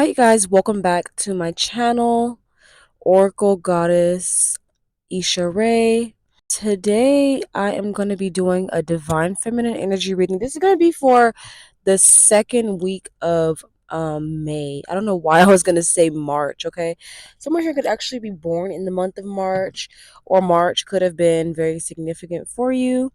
Hi, you guys. Welcome back to my channel, Oracle Goddess Isha Ray. Today, I am going to be doing a Divine Feminine Energy reading. This is going to be for the second week of May. I don't know why I was going to say March, okay? Someone here could actually be born in the month of March, or March could have been very significant for you.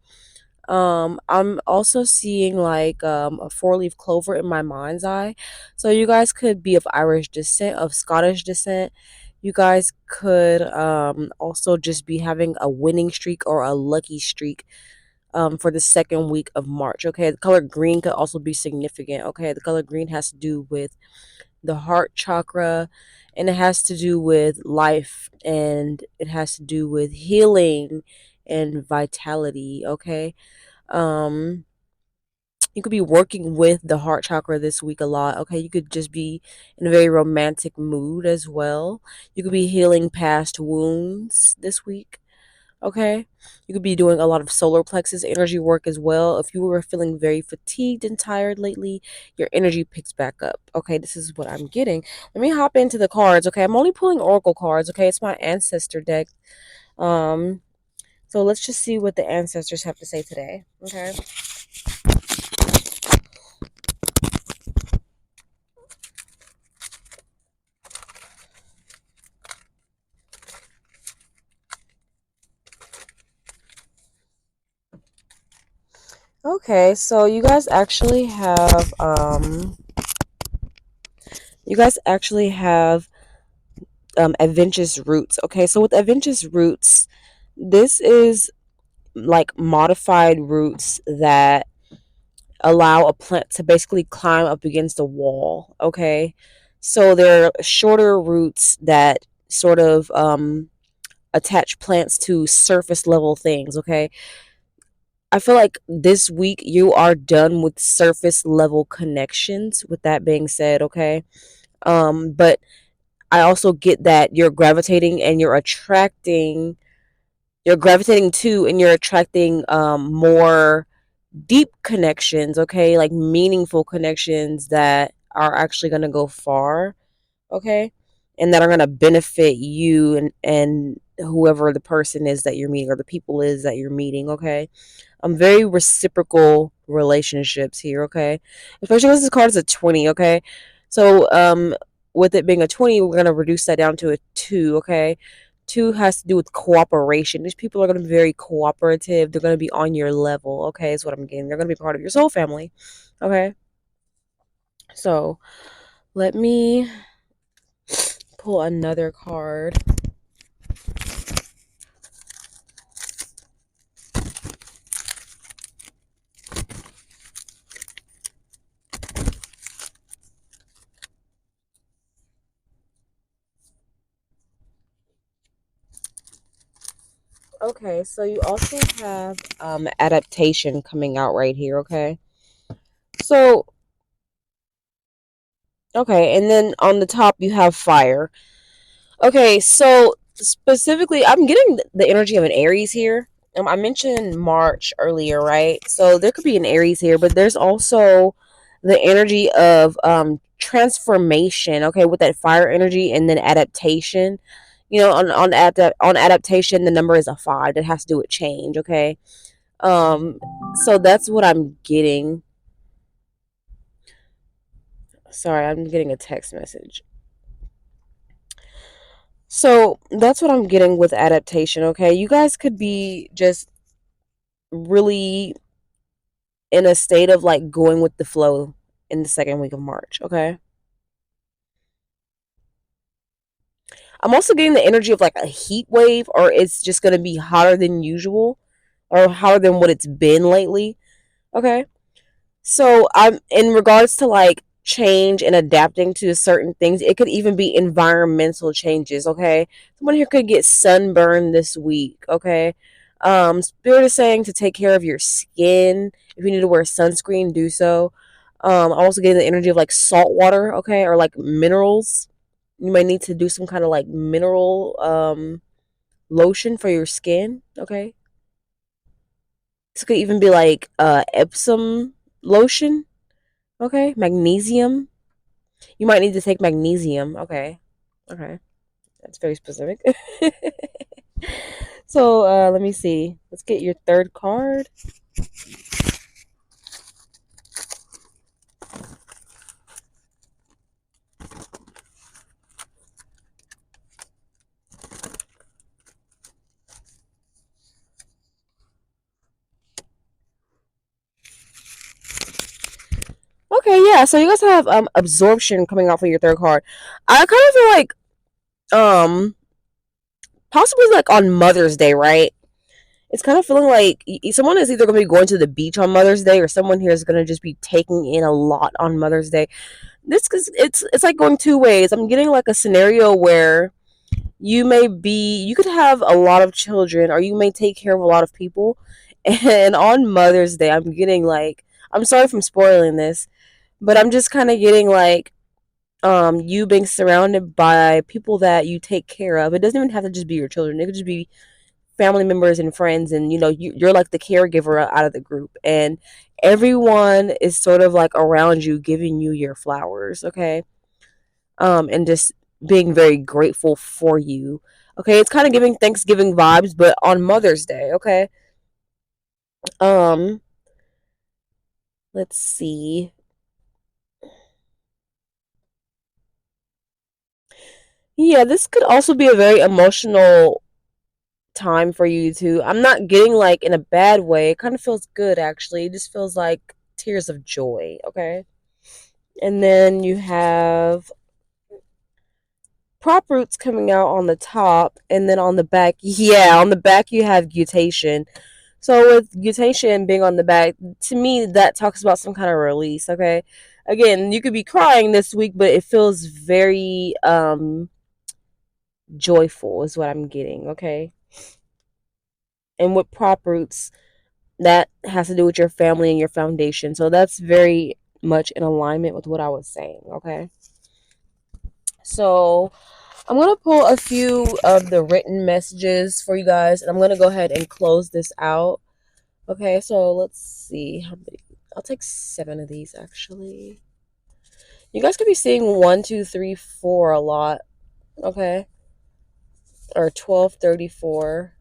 I'm also seeing like a four-leaf clover in my mind's eye. So you guys could be of Irish descent, of Scottish descent. You guys could also just be having a winning streak or a lucky streak for the second week of March. Okay, the color green could also be significant. Okay, the color green has to do with the heart chakra, and it has to do with life, and it has to do with healing and vitality. Okay. um you could be working with the heart chakra this week a lot. Okay, you could just be in a very romantic mood as well. You could be healing past wounds this week. Okay, you could be doing a lot of solar plexus energy work as well. If you were feeling very fatigued and tired lately, your energy picks back up. Okay, this is what I'm getting. Let me hop into the cards. Okay, I'm only pulling oracle cards. Okay, it's my ancestor deck. um so let's just see what the ancestors have to say today. Okay. Okay, so you guys actually have adventurous roots. Okay, so with adventurous roots, this is like modified roots that allow a plant to basically climb up against a wall. Okay, so they're shorter roots that sort of attach plants to surface level things. Okay, I feel like this week you are done with surface level connections. With that being said, okay. But I also get that you're gravitating to and you're attracting more deep connections, okay? Like meaningful connections that are actually going to go far, okay? And that are going to benefit you and whoever the person is that you're meeting or the people is that you're meeting, okay? Very reciprocal relationships here, okay? Especially because this card is a 20, okay? So, with it being a 20, we're going to reduce that down to a 2, okay? 2 has to do with cooperation. These people are going to be very cooperative. They're going to be on your level, okay? Is what I'm getting. They're going to be part of your soul family, okay? So, let me pull another card. Okay, so you also have adaptation coming out right here, okay? So, okay, and then on the top you have fire. Okay, so specifically, I'm getting the energy of an Aries here. I mentioned March earlier, right? So there could be an Aries here, but there's also the energy of transformation. Okay, with that fire energy and then adaptation. You know, on adaptation, the number is a 5. That has to do with change. Okay, um, so that's what I'm getting. Sorry, I'm getting a text message. So that's what I'm getting with adaptation, okay? You guys could be just really in a state of like going with the flow in the second week of March, okay? I'm also getting the energy of like a heat wave, or it's just going to be hotter than usual or hotter than what it's been lately, okay? So I'm in regards to like change and adapting to certain things. It could even be environmental changes. Okay, someone here could get sunburned this week. Okay, Spirit is saying to take care of your skin. If you need to wear sunscreen, do so. I'm also getting the energy of like salt water. Okay, or like minerals. You might need to do some kind of like mineral lotion for your skin. Okay, this could even be like Epsom lotion. Okay, magnesium. You might need to take magnesium. Okay. Okay. That's very specific. So let me see. Let's get your third card. Okay, yeah. So you guys have absorption coming out for your third card. I kind of feel like possibly like on Mother's Day, right? It's kind of feeling like someone is either going to be going to the beach on Mother's Day, or someone here is going to just be taking in a lot on Mother's Day. This cause it's like going two ways. I'm getting like a scenario where you could have a lot of children, or you may take care of a lot of people, and on Mother's Day I'm getting like, I'm sorry if I'm spoiling this, but I'm just kind of getting like you being surrounded by people that you take care of. It doesn't even have to just be your children. It could just be family members and friends, and you're like the caregiver out of the group, and everyone is sort of like around you giving you your flowers, okay? And just being very grateful for you. Okay, it's kind of giving Thanksgiving vibes, but on Mother's Day, okay? Um, let's see. Yeah, this could also be a very emotional time for you too. I'm not getting like in a bad way. It kind of feels good actually. It just feels like tears of joy, okay? And then you have prop roots coming out on the top, and then on the back, yeah, on the back you have gutation. So with gutation being on the back, to me that talks about some kind of release, okay? Again, you could be crying this week, but it feels very joyful is what I'm getting, okay? And with prop roots, that has to do with your family and your foundation. So that's very much in alignment with what I was saying, okay? So I'm going to pull a few of the written messages for you guys, and I'm going to go ahead and close this out. Okay, so let's see how many. I'll take 7 of these actually. You guys could be seeing 1, 2, 3, 4 a lot. Okay, or 1234,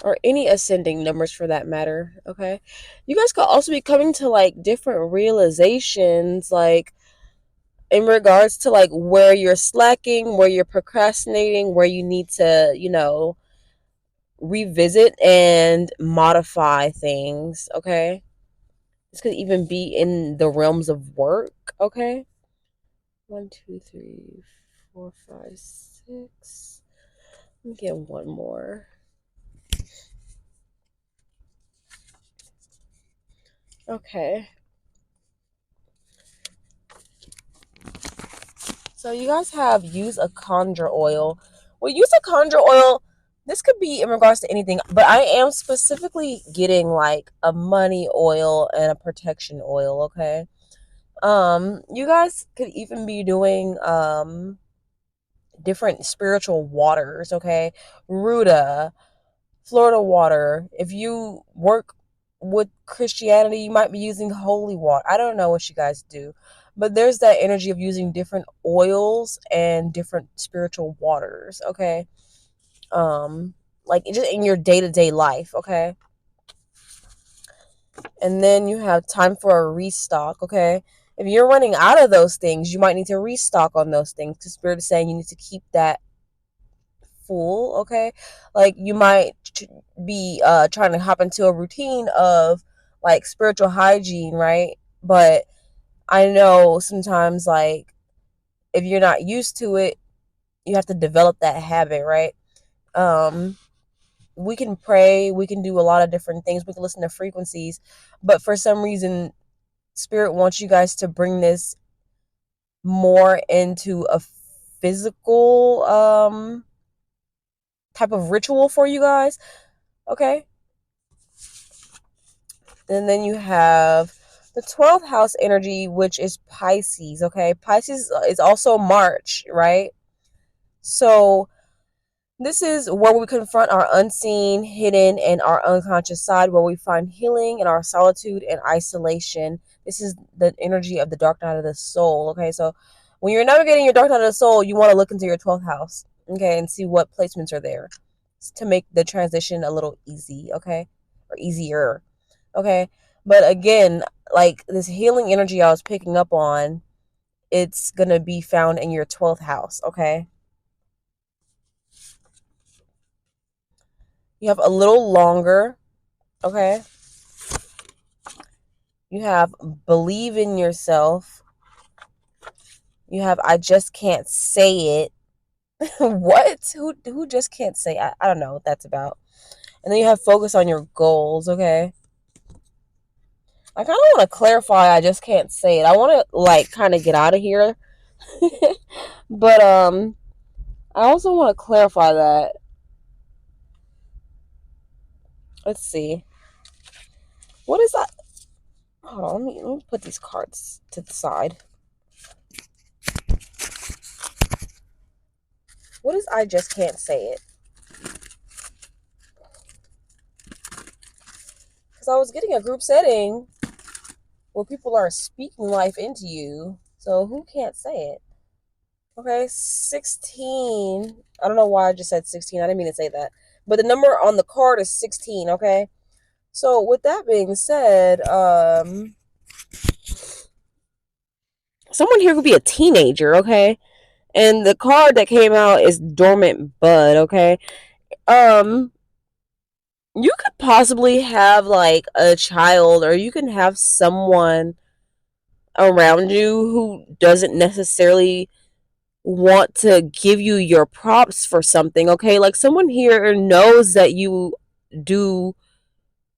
or any ascending numbers for that matter. Okay, you guys could also be coming to like different realizations, like in regards to like where you're slacking, where you're procrastinating, where you need to, revisit and modify things. Okay, this could even be in the realms of work. Okay, 1, 2, 3, 4, 5, 6. Let me get one more. Okay, so you guys have use a conjure oil. Well, use a conjure oil. This could be in regards to anything, but I am specifically getting like a money oil and a protection oil. Okay, you guys could even be doing different spiritual waters. Okay, Ruta, Florida water. If you work with Christianity, you might be using holy water. I don't know what you guys do, but there's that energy of using different oils and different spiritual waters, okay? Like just in your day-to-day life, okay? And then you have time for a restock, okay? If you're running out of those things, you might need to restock on those things, because Spirit is saying you need to keep that full, okay? Like you might be trying to hop into a routine of like spiritual hygiene, right? But I know sometimes like if you're not used to it, you have to develop that habit, right? um we can pray, we can do a lot of different things, we can listen to frequencies, but for some reason Spirit wants you guys to bring this more into a physical type of ritual for you guys, okay? And then you have the 12th house energy, which is Pisces. Okay, Pisces is also March, right? So this is where we confront our unseen, hidden, and our unconscious side, where we find healing in our solitude and isolation. This is the energy of the dark night of the soul. Okay, so when you're navigating your dark night of the soul, you want to look into your 12th house, okay, and see what placements are there to make the transition a little easy, okay, or easier, okay. But again, like this healing energy I was picking up on, it's gonna be found in your 12th house, okay. You have a little longer, okay. You have believe in yourself. You have I just can't say it. What? Who just can't say? I don't know what that's about. And then you have focus on your goals, okay? I kind of want to clarify I just can't say it. I want to like kind of get out of here. But I also want to clarify that. Let's see. What is that? Hold on, let me put these cards to the side. What is I just can't say it? Because I was getting a group setting where people are speaking life into you. So who can't say it? Okay, 16. I don't know why I just said 16. I didn't mean to say that. But the number on the card is 16, okay? So with that being said, someone here could be a teenager, okay? And the card that came out is Dormant Bud, okay? You could possibly have like a child, or you can have someone around you who doesn't necessarily want to give you your props for something, okay? Like someone here knows that you do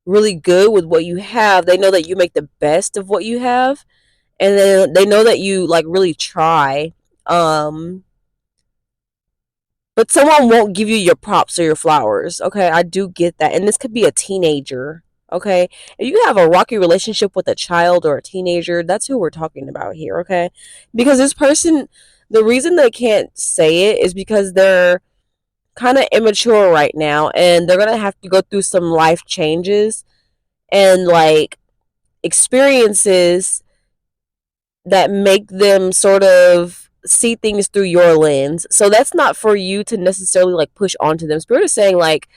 really good with what you have. They know that you make the best of what you have, and then they know that you like really try. Um but someone won't give you your props or your flowers. Okay, I do get that. And this could be a teenager. Okay, if you have a rocky relationship with a child or a teenager, that's who we're talking about here. Okay, because this person, the reason they can't say it is because they're kind of immature right now, and they're gonna have to go through some life changes and like experiences that make them sort of see things through your lens. So that's not for you to necessarily like push onto them. Spirit is saying like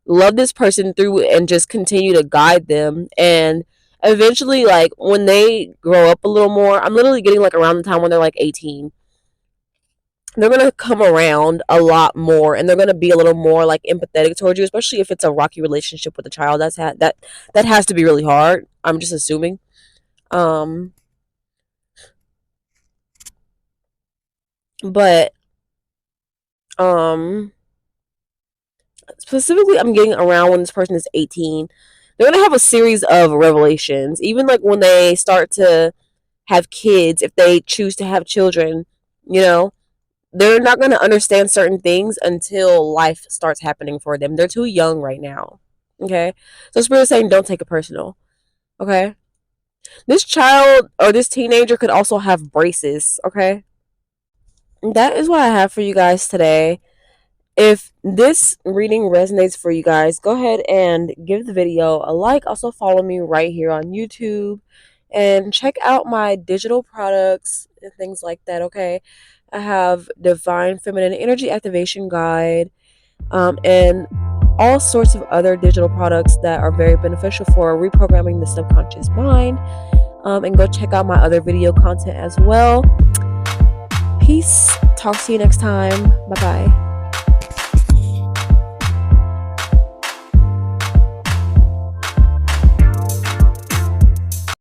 love this person through and just continue to guide them, and eventually like when they grow up a little more, I'm literally getting like around the time when they're like 18, they're gonna come around a lot more, and they're gonna be a little more like empathetic towards you, especially if it's a rocky relationship with a child. That has to be really hard, I'm just assuming. um but um specifically, I'm getting around when this person is 18, they're gonna have a series of revelations, even like when they start to have kids, if they choose to have children, you know, they're not gonna understand certain things until life starts happening for them. They're too young right now. Okay, so Spirit is saying don't take it personal. Okay, this child or this teenager could also have braces. Okay, that is what I have for you guys today. If this reading resonates for you guys, go ahead and give the video a like. Also, follow me right here on YouTube and check out my digital products and things like that. Okay, I have Divine Feminine Energy Activation Guide, and all sorts of other digital products that are very beneficial for reprogramming the subconscious mind. And go check out my other video content as well. Peace. Talk to you next time. Bye bye.